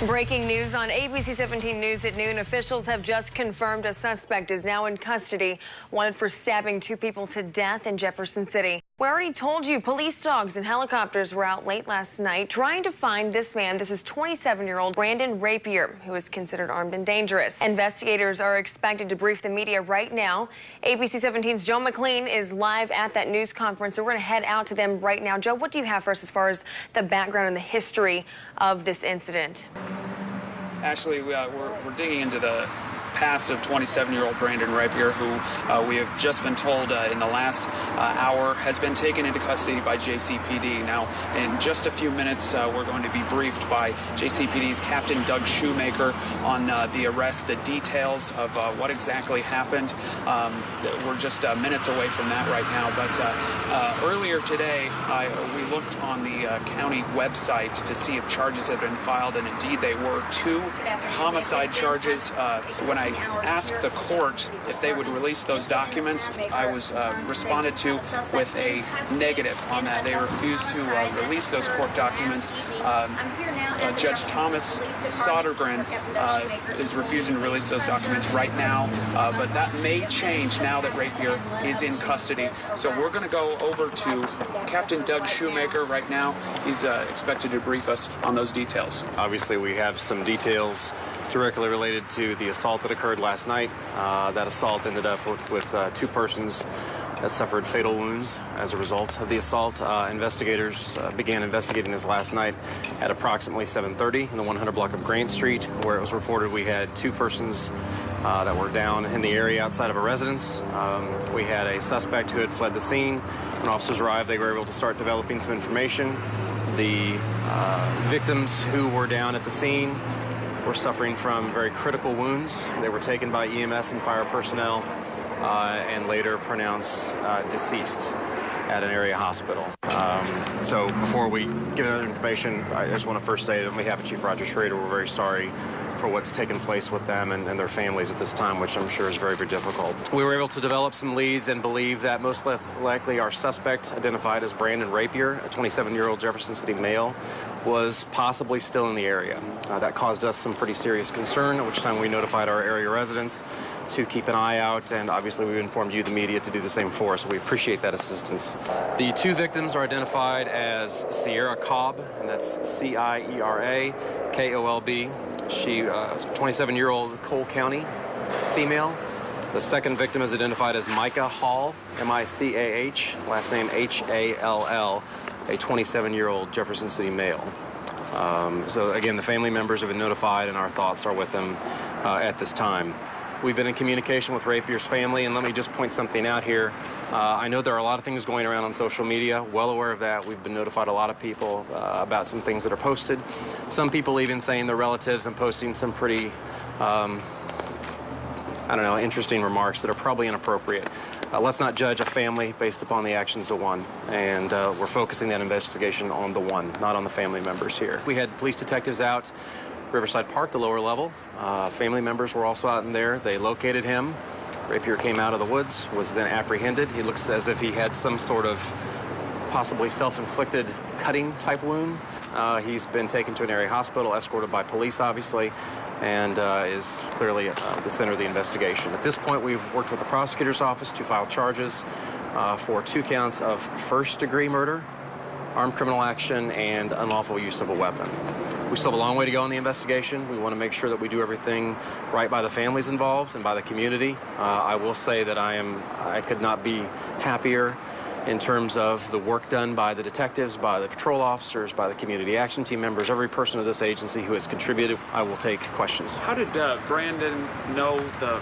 Breaking news on ABC 17 News at noon. Officials have just confirmed a suspect is now in custody, wanted for stabbing two people to death in Jefferson City. We already told you police dogs and helicopters were out late last night trying to find this man. This is 27-year-old Brandon Rapier, who is considered armed and dangerous. Investigators are expected to brief the media right now. ABC 17's Joe McLean is live at that news conference, so we're going to head out to them right now. Joe, what do you have for us as far as the background and the history of this incident? Ashley, we're digging into the past of 27-year-old Brandon Rapier, who we have just been told in the last hour has been taken into custody by JCPD. Now, in just a few minutes, we're going to be briefed by JCPD's Captain Doug Shoemaker on the arrest, the details of what exactly happened. We're just minutes away from that right now, but earlier today, we looked on the county website to see if charges had been filed, and indeed they were. Two homicide charges. When I asked the court if they would release those documents, I was responded to with a negative on that. They refused to release those court documents. Judge Thomas Sodergren is refusing to release those documents right now, but that may change now that Rapier is in custody. So we're going to go over to Captain Doug Shoemaker right now. He's expected to brief us on those details. Obviously, we have some details directly related to the assault that occurred last night. That assault ended up with two persons that suffered fatal wounds as a result of the assault. Investigators began investigating this last night at approximately 7:30 in the 100 block of Grant Street, where it was reported we had two persons that were down in the area outside of a residence. We had a suspect who had fled the scene. When officers arrived, they were able to start developing some information. The victims who were down at the scene were suffering from very critical wounds. They were taken by EMS and fire personnel and later pronounced deceased at an area hospital. So before we give that information, I just want to first say that on behalf of Chief Roger Schrader, we're very sorry for what's taken place with them and their families at this time, which I'm sure is very, very difficult. We were able to develop some leads and believe that most likely our suspect, identified as Brandon Rapier, a 27-year-old Jefferson City male, was possibly still in the area. That caused us some pretty serious concern, at which time we notified our area residents to keep an eye out, and obviously we informed you, the media, to do the same for us. So we appreciate that assistance. The two victims are identified as Sierra Cobb, and that's Ciera Kolb. She is a 27-year-old Cole County female. The second victim is identified as Micah Hall, M-I-C-A-H, last name H-A-L-L, a 27-year-old Jefferson City male. So again, the family members have been notified and our thoughts are with them at this time. We've been in communication with Rapier's family, and let me just point something out here. I know there are a lot of things going around on social media, well aware of that. We've been notified a lot of people about some things that are posted. Some people even saying their relatives and posting some pretty, interesting remarks that are probably inappropriate. Let's not judge a family based upon the actions of one, and we're focusing that investigation on the one, not on the family members here. We had police detectives out Riverside Park, the lower level. Family members were also out in there. They located him. Rapier came out of the woods, was then apprehended. He looks as if he had some sort of possibly self-inflicted cutting type wound. He's been taken to an area hospital, escorted by police, obviously, and is clearly the center of the investigation. At this point, we've worked with the prosecutor's office to file charges for 2 counts of first-degree murder, armed criminal action, and unlawful use of a weapon. We still have a long way to go in the investigation. We want to make sure that we do everything right by the families involved and by the community. I will say that I could not be happier in terms of the work done by the detectives, by the patrol officers, by the community action team members, every person of this agency who has contributed. I will take questions. How did Brandon know the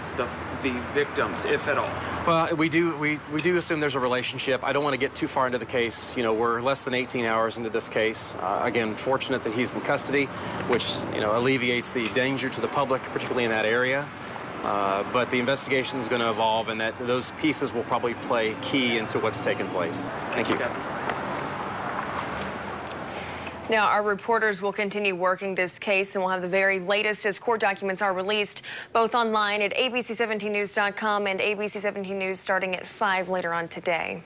victims, if at all? Well, we do assume there's a relationship. I don't want to get too far into the case. You know, we're less than 18 hours into this case. Again, fortunate that he's in custody, which, alleviates the danger to the public, particularly in that area. But the investigation is going to evolve, and those pieces will probably play key into what's taken place. Thank you. Now, our reporters will continue working this case, and we'll have the very latest as court documents are released, both online at abc17news.com and ABC 17 News starting at 5 later on today.